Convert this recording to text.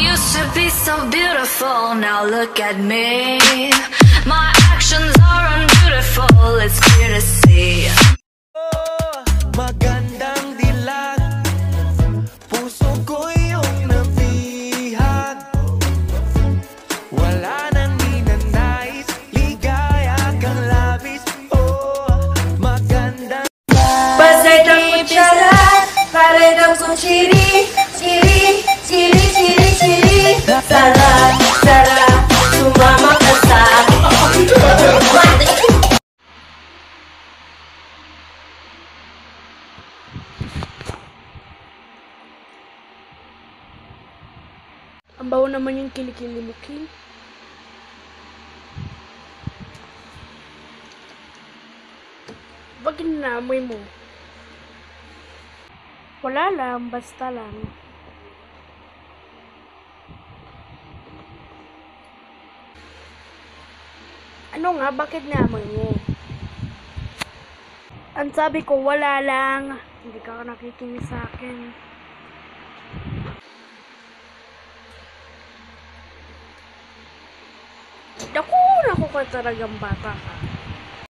used to be so beautiful, now look at me. My actions are unbeautiful, it's clear to see. Magandang dilag, puso ko yung nabihag. Wala nang ninanais, ligaya kang labis. Oh, magandang Pasay ng kutsara, pare ng kutsiri, chiri, chiri, chiri, chiri. Sarap, sarap, sumama ka sa akin. Ang bawo naman yung kilikili mo, King. Bakit naamoy mo? Wala lang, basta lang. Ano nga, bakit naamoy mo? Ang sabi ko, wala lang. Hindi ka nakikinig sa akin. Naku ka talagang bata ka.